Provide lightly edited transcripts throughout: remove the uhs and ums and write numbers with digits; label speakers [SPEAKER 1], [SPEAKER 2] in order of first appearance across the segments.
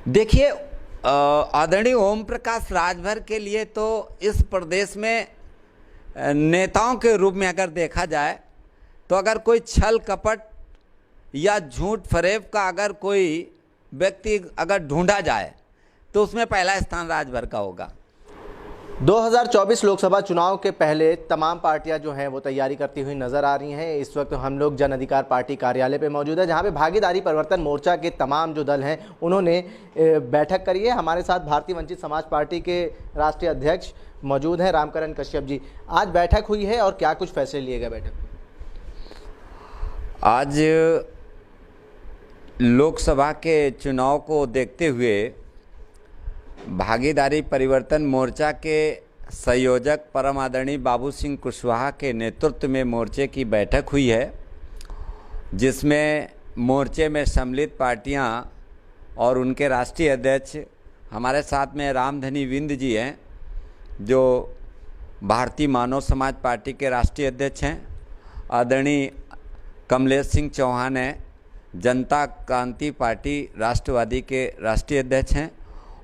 [SPEAKER 1] देखिए, आदरणीय ओम प्रकाश राजभर के लिए तो इस प्रदेश में नेताओं के रूप में अगर देखा जाए तो अगर कोई छल कपट या झूठ फरेब का अगर कोई व्यक्ति अगर ढूंढा जाए तो उसमें पहला स्थान राजभर का होगा।
[SPEAKER 2] 2024 लोकसभा चुनाव के पहले तमाम पार्टियां जो हैं वो तैयारी करती हुई नजर आ रही हैं। इस वक्त हम लोग जन अधिकार पार्टी कार्यालय पे मौजूद है, जहां पे भागीदारी परिवर्तन मोर्चा के तमाम जो दल हैं उन्होंने बैठक करी है। हमारे साथ भारतीय वंचित समाज पार्टी के राष्ट्रीय अध्यक्ष मौजूद हैं, रामकरण कश्यप जी। आज बैठक हुई है और क्या कुछ फैसले लिए गए बैठक में?
[SPEAKER 1] आज लोकसभा के चुनाव को देखते हुए भागीदारी परिवर्तन मोर्चा के संयोजक परम आदरणीय बाबू सिंह कुशवाहा के नेतृत्व में मोर्चे की बैठक हुई है, जिसमें मोर्चे में सम्मिलित पार्टियां और उनके राष्ट्रीय अध्यक्ष हमारे साथ में रामधनी विंद जी हैं, जो भारतीय मानव समाज पार्टी के राष्ट्रीय अध्यक्ष हैं। आदरणीय कमलेश सिंह चौहान हैं, जनता क्रांति पार्टी राष्ट्रवादी के राष्ट्रीय अध्यक्ष हैं,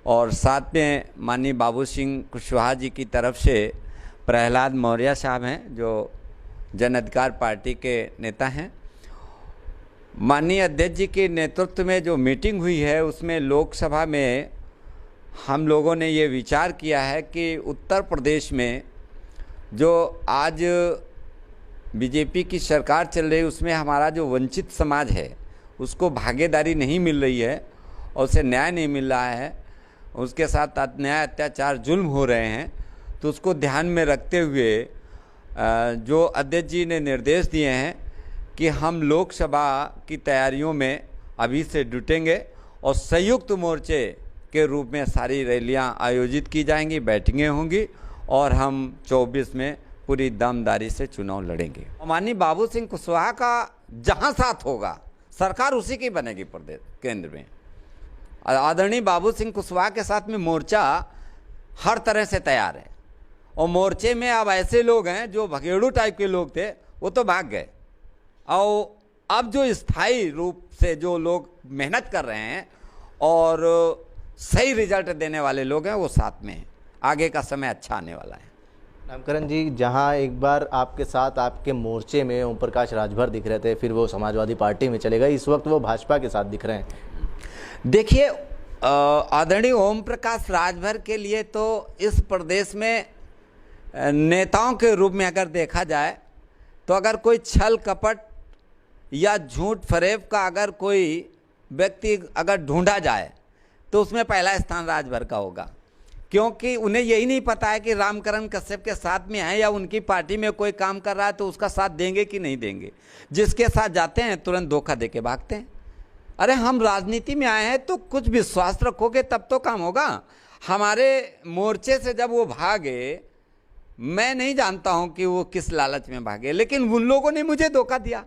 [SPEAKER 1] और साथ में माननीय बाबू सिंह कुशवाहा जी की तरफ से प्रहलाद मौर्य साहब हैं, जो जन अधिकार पार्टी के नेता हैं। माननीय अध्यक्ष जी के नेतृत्व में जो मीटिंग हुई है उसमें लोकसभा में हम लोगों ने ये विचार किया है कि उत्तर प्रदेश में जो आज बीजेपी की सरकार चल रही है उसमें हमारा जो वंचित समाज है उसको भागीदारी नहीं मिल रही है और उसे न्याय नहीं मिल रहा है, उसके साथ अन्याय अत्याचार जुल्म हो रहे हैं। तो उसको ध्यान में रखते हुए जो अध्यक्ष जी ने निर्देश दिए हैं कि हम लोकसभा की तैयारियों में अभी से जुटेंगे और संयुक्त मोर्चे के रूप में सारी रैलियां आयोजित की जाएंगी, बैठकें होंगी और हम 24 में पूरी दमदारी से चुनाव लड़ेंगे। माननीय बाबू सिंह कुशवाहा का जहां साथ होगा सरकार उसी की बनेगी प्रदेश केंद्र में। आदरणीय बाबू सिंह कुशवाहा के साथ में मोर्चा हर तरह से तैयार है और मोर्चे में अब ऐसे लोग हैं जो भगेड़ू टाइप के लोग थे वो तो भाग गए, और अब जो स्थायी रूप से जो लोग मेहनत कर रहे हैं और सही रिजल्ट देने वाले लोग हैं वो साथ में हैं। आगे का समय अच्छा आने वाला है।
[SPEAKER 2] रामकरण जी, जहां एक बार आपके साथ आपके मोर्चे में ओम प्रकाश राजभर दिख रहे थे, फिर वो समाजवादी पार्टी में चले गए, इस वक्त वो भाजपा के साथ दिख रहे हैं।
[SPEAKER 1] देखिए, आदरणीय ओम प्रकाश राजभर के लिए तो इस प्रदेश में नेताओं के रूप में अगर देखा जाए तो अगर कोई छल कपट या झूठ फरेब का अगर कोई व्यक्ति अगर ढूंढा जाए तो उसमें पहला स्थान राजभर का होगा, क्योंकि उन्हें यही नहीं पता है कि रामकरण कश्यप के साथ में है या उनकी पार्टी में कोई काम कर रहा है तो उसका साथ देंगे कि नहीं देंगे। जिसके साथ जाते हैं तुरंत धोखा दे के भागते हैं। अरे हम राजनीति में आए हैं तो कुछ विश्वास रखोगे तब तो काम होगा। हमारे मोर्चे से जब वो भागे, मैं नहीं जानता हूं कि वो किस लालच में भागे, लेकिन उन लोगों ने मुझे धोखा दिया।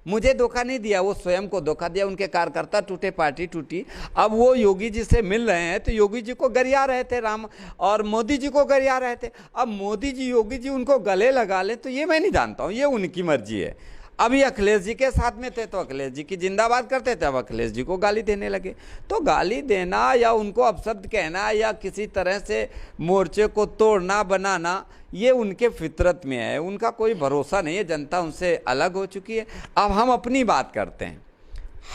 [SPEAKER 1] मुझे धोखा नहीं दिया, वो स्वयं को धोखा दिया। उनके कार्यकर्ता टूटे, पार्टी टूटी। अब वो योगी जी से मिल रहे हैं तो योगी जी को गरिया रहे थे राम, और मोदी जी को गरिया रहे थे। अब मोदी जी योगी जी उनको गले लगा ले तो ये मैं नहीं जानता हूँ, ये उनकी मर्जी है। अभी अखिलेश जी के साथ में थे तो अखिलेश जी की जिंदाबाद करते थे, अब अखिलेश जी को गाली देने लगे। तो गाली देना या उनको अपशब्द कहना या किसी तरह से मोर्चे को तोड़ना बनाना ये उनके फितरत में है, उनका कोई भरोसा नहीं है। जनता उनसे अलग हो चुकी है। अब हम अपनी बात करते हैं।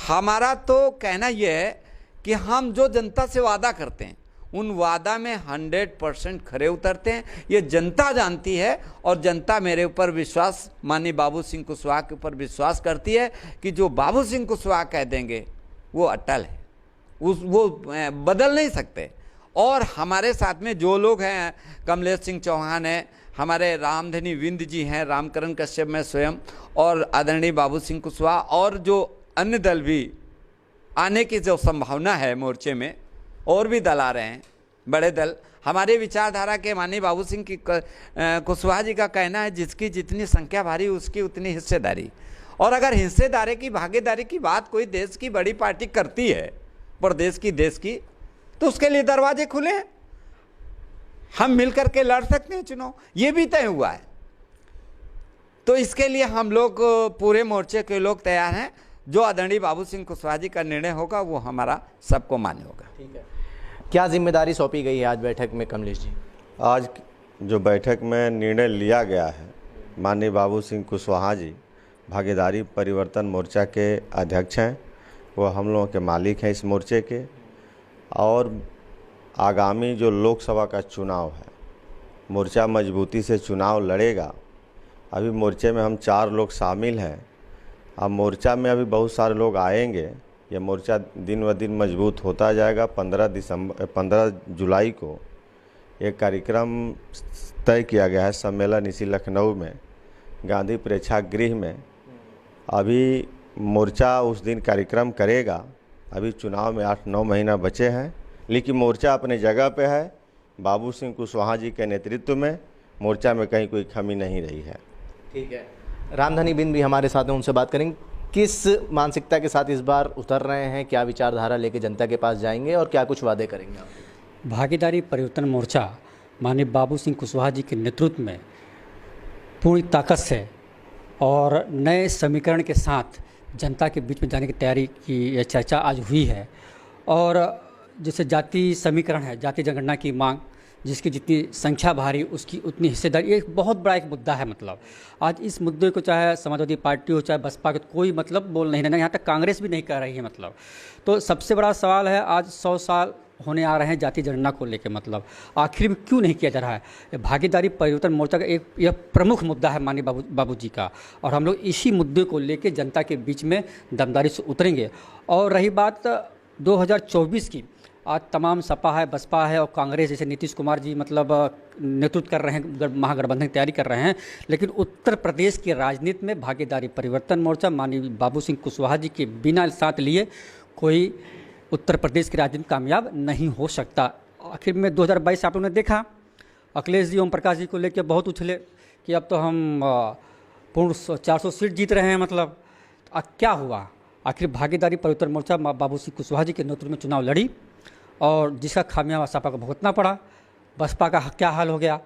[SPEAKER 1] हमारा तो कहना यह है कि हम जो जनता से वादा करते हैं उन वादा में 100% खरे उतरते हैं। ये जनता जानती है और जनता मेरे ऊपर विश्वास, माननीय बाबू सिंह कुशवाहा के ऊपर विश्वास करती है कि जो बाबू सिंह कुशवाहा कह देंगे वो अटल है, वो बदल नहीं सकते। और हमारे साथ में जो लोग हैं, कमलेश सिंह चौहान हैं, हमारे रामधनी विंद जी हैं, रामकरण कश्यप में स्वयं, और आदरणीय बाबू सिंह कुशवाहा, और जो अन्य दल भी आने की जो संभावना है मोर्चे में, और भी दल आ रहे हैं बड़े दल। हमारे विचारधारा के माननीय बाबू सिंह की कुशवाहा जी का कहना है जिसकी जितनी संख्या भारी उसकी उतनी हिस्सेदारी। और अगर हिस्सेदारी की भागीदारी की बात कोई देश की बड़ी पार्टी करती है, प्रदेश की, देश की, तो उसके लिए दरवाजे खुले हैं। हम मिलकर के लड़ सकते हैं चुनाव, ये भी तय हुआ है। तो इसके लिए हम लोग पूरे मोर्चे के लोग तैयार हैं। जो आदरणीय बाबू सिंह कुशवाहा जी का निर्णय होगा वो हमारा सबको मान्य होगा।
[SPEAKER 2] ठीक है, क्या जिम्मेदारी सौंपी गई है आज बैठक में कमलेश जी?
[SPEAKER 3] आज जो बैठक में निर्णय लिया गया है, माननीय बाबू सिंह कुशवाहा जी भागीदारी परिवर्तन मोर्चा के अध्यक्ष हैं, वो हम लोगों के मालिक हैं इस मोर्चे के। और आगामी जो लोकसभा का चुनाव है, मोर्चा मजबूती से चुनाव लड़ेगा। अभी मोर्चे में हम 4 लोग शामिल हैं। अब मोर्चा में अभी बहुत सारे लोग आएंगे। ये मोर्चा दिन ब दिन मजबूत होता जाएगा। 15 जुलाई को एक कार्यक्रम तय किया गया है, सम्मेलन इसी लखनऊ में गांधी प्रेक्षागृह में। अभी मोर्चा उस दिन कार्यक्रम करेगा। अभी चुनाव में 8-9 महीना बचे हैं, लेकिन मोर्चा अपने जगह पे है। बाबू सिंह कुशवाहा जी के नेतृत्व में मोर्चा में कहीं कोई कमी नहीं रही है।
[SPEAKER 2] ठीक है, रामधनी बिंद भी हमारे साथ हैं, उनसे बात करेंगे। किस मानसिकता के साथ इस बार उतर रहे हैं, क्या विचारधारा लेके जनता के पास जाएंगे और क्या कुछ वादे करेंगे आप?
[SPEAKER 4] भागीदारी परिवर्तन मोर्चा माननीय बाबू सिंह कुशवाहा जी के नेतृत्व में पूरी ताकत से और नए समीकरण के साथ जनता के बीच में जाने की तैयारी की यह चर्चा आज हुई है। और जैसे जाति समीकरण है, जाति जनगणना की मांग, जिसकी जितनी संख्या भारी उसकी उतनी हिस्सेदारी, एक बहुत बड़ा एक मुद्दा है। मतलब आज इस मुद्दे को चाहे समाजवादी पार्टी हो चाहे बसपा, कोई मतलब बोल नहीं रहा, यहाँ तक कांग्रेस भी नहीं कर रही है। मतलब तो सबसे बड़ा सवाल है, आज 100 साल होने आ रहे हैं जाति जनगणना को लेकर, मतलब आखिर में क्यों नहीं किया जा रहा है? भागीदारी परिवर्तन मोर्चा का एक यह प्रमुख मुद्दा है माननीय बाबू जी का, और हम लोग इसी मुद्दे को लेकर जनता के बीच में दमदारी से उतरेंगे। और रही बात 2024 की, आज तमाम सपा है, बसपा है और कांग्रेस जैसे नीतीश कुमार जी मतलब नेतृत्व कर रहे हैं, महागठबंधन की तैयारी कर रहे हैं। लेकिन उत्तर प्रदेश की राजनीति में भागीदारी परिवर्तन मोर्चा माननीय बाबू सिंह कुशवाहा जी के बिना साथ लिए कोई उत्तर प्रदेश की राजनीति कामयाब नहीं हो सकता। आखिर में 2022 आप लोगों ने देखा, अखिलेश जी ओम प्रकाश जी को लेकर बहुत उछले कि अब तो हम पूर्ण 400 सीट जीत रहे हैं। मतलब क्या हुआ? आखिर भागीदारी परिवर्तन मोर्चा बाबू सिंह कुशवाहा जी के नेतृत्व में चुनाव लड़ी और जिसका खामियाजा सपा को भुगतना पड़ा। बसपा का क्या हाल हो गया?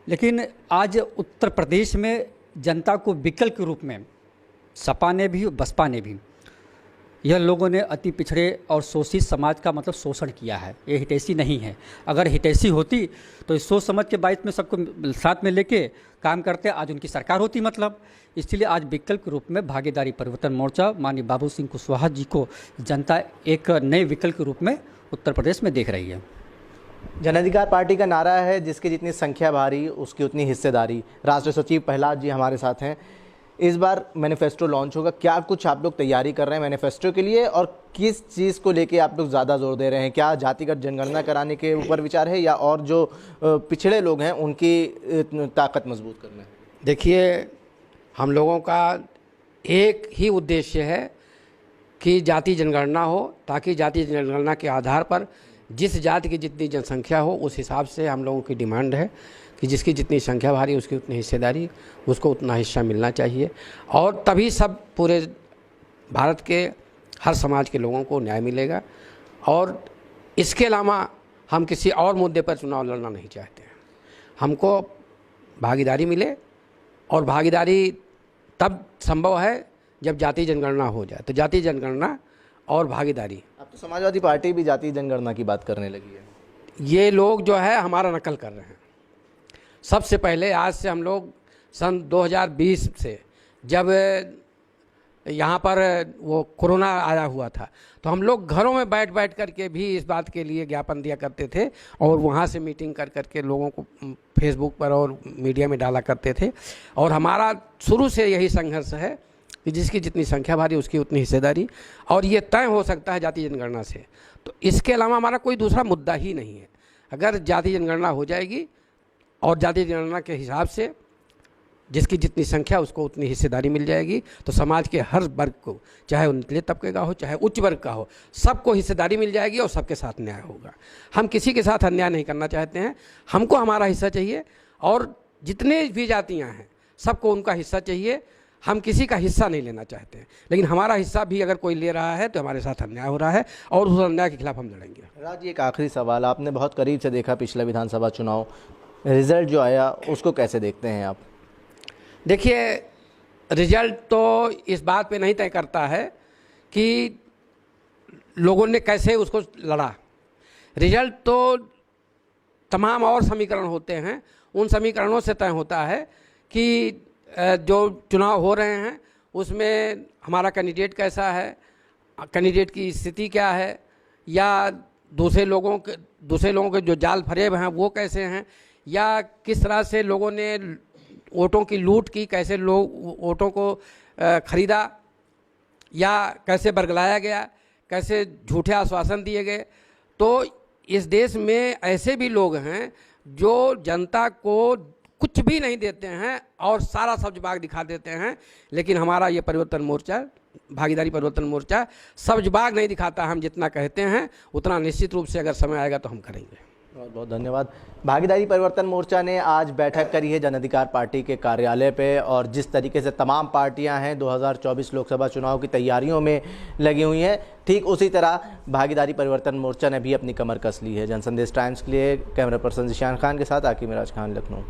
[SPEAKER 4] लेकिन आज उत्तर प्रदेश में जनता को विकल्प के रूप में सपा ने भी बसपा ने भी, यह लोगों ने अति पिछड़े और शोषित समाज का मतलब शोषण किया है। ये हितैषी नहीं है। अगर हितैषी होती तो इस सोच समझ के बाईस में सबको साथ में लेके काम करते, आज उनकी सरकार होती। मतलब इसलिए आज विकल्प के रूप में भागीदारी परिवर्तन मोर्चा माननीय बाबू सिंह कुशवाहा जी को जनता एक नए विकल्प के रूप में उत्तर प्रदेश में देख रही है।
[SPEAKER 2] जन अधिकार पार्टी का नारा है, जिसकी जितनी संख्या भारी उसकी उतनी हिस्सेदारी। राष्ट्रीय सचिव प्रहलाद जी हमारे साथ हैं। इस बार मैनिफेस्टो लॉन्च होगा, क्या कुछ आप लोग तैयारी कर रहे हैं मैनिफेस्टो के लिए और किस चीज़ को लेके आप लोग ज़्यादा जोर दे रहे हैं? क्या जातिगत जनगणना कराने के ऊपर विचार है या और जो पिछड़े लोग हैं उनकी ताकत मजबूत करना है?
[SPEAKER 5] देखिए, हम लोगों का एक ही उद्देश्य है कि जाति जनगणना हो, ताकि जाति जनगणना के आधार पर जिस जाति की जितनी जनसंख्या हो उस हिसाब से हम लोगों की डिमांड है कि जिसकी जितनी संख्या भारी उसकी उतनी हिस्सेदारी, उसको उतना हिस्सा मिलना चाहिए। और तभी सब पूरे भारत के हर समाज के लोगों को न्याय मिलेगा। और इसके अलावा हम किसी और मुद्दे पर चुनाव लड़ना नहीं चाहते हैं। हमको भागीदारी मिले, और भागीदारी तब संभव है जब जाति जनगणना हो जाए। तो जाति जनगणना और भागीदारी,
[SPEAKER 2] अब तो समाजवादी पार्टी भी जाति जनगणना की बात करने लगी है।
[SPEAKER 5] ये लोग जो है हमारा नकल कर रहे हैं। सबसे पहले आज से हम लोग सन 2020 से जब यहाँ पर वो कोरोना आया हुआ था, तो हम लोग घरों में बैठ करके भी इस बात के लिए ज्ञापन दिया करते थे और वहाँ से मीटिंग करके लोगों को फेसबुक पर और मीडिया में डाला करते थे। और हमारा शुरू से यही संघर्ष है कि जिसकी जितनी संख्या भारी उसकी उतनी हिस्सेदारी, और ये तय हो सकता है जाति जनगणना से। तो इसके अलावा हमारा कोई दूसरा मुद्दा ही नहीं है। अगर जाति जनगणना हो जाएगी और जाति जनगणना के हिसाब से जिसकी जितनी संख्या उसको उतनी हिस्सेदारी मिल जाएगी, तो समाज के हर वर्ग को, चाहे वो निचले तबके का हो चाहे उच्च वर्ग का हो, सबको हिस्सेदारी मिल जाएगी और सबके साथ न्याय होगा। हम किसी के साथ अन्याय नहीं करना चाहते हैं। हमको हमारा हिस्सा चाहिए और जितने भी जातियाँ हैं सबको उनका हिस्सा चाहिए। हम किसी का हिस्सा नहीं लेना चाहते हैं, लेकिन हमारा हिस्सा भी अगर कोई ले रहा है तो हमारे साथ अन्याय हो रहा है और उस अन्याय के खिलाफ हम लड़ेंगे।
[SPEAKER 2] राज, एक आखिरी सवाल, आपने बहुत करीब से देखा पिछला विधानसभा चुनाव, रिजल्ट जो आया उसको कैसे देखते हैं आप?
[SPEAKER 5] देखिए, रिजल्ट तो इस बात पे नहीं तय करता है कि लोगों ने कैसे उसको लड़ा। रिजल्ट तो तमाम और समीकरण होते हैं, उन समीकरणों से तय होता है कि जो चुनाव हो रहे हैं उसमें हमारा कैंडिडेट कैसा है, कैंडिडेट की स्थिति क्या है, या दूसरे लोगों के जो जाल फरेब हैं वो कैसे हैं, या किस तरह से लोगों ने वोटों की लूट की, कैसे लोग वोटों को खरीदा या कैसे बरगलाया गया, कैसे झूठे आश्वासन दिए गए। तो इस देश में ऐसे भी लोग हैं जो जनता को कुछ भी नहीं देते हैं और सारा सब्ज बाग दिखा देते हैं, लेकिन हमारा ये परिवर्तन मोर्चा, भागीदारी परिवर्तन मोर्चा सब्ज बाग नहीं दिखाता। हम जितना कहते हैं उतना निश्चित रूप से अगर समय आएगा तो हम करेंगे।
[SPEAKER 2] बहुत बहुत धन्यवाद। भागीदारी परिवर्तन मोर्चा ने आज बैठक करी है जन अधिकार पार्टी के कार्यालय पे, और जिस तरीके से तमाम पार्टियां हैं 2024 लोकसभा चुनाव की तैयारियों में लगी हुई हैं, ठीक उसी तरह भागीदारी परिवर्तन मोर्चा ने भी अपनी कमर कस ली है। जनसंदेश टाइम्स के लिए कैमरा पर्सन जिशान खान के साथ आकिब मिराज खान, लखनऊ।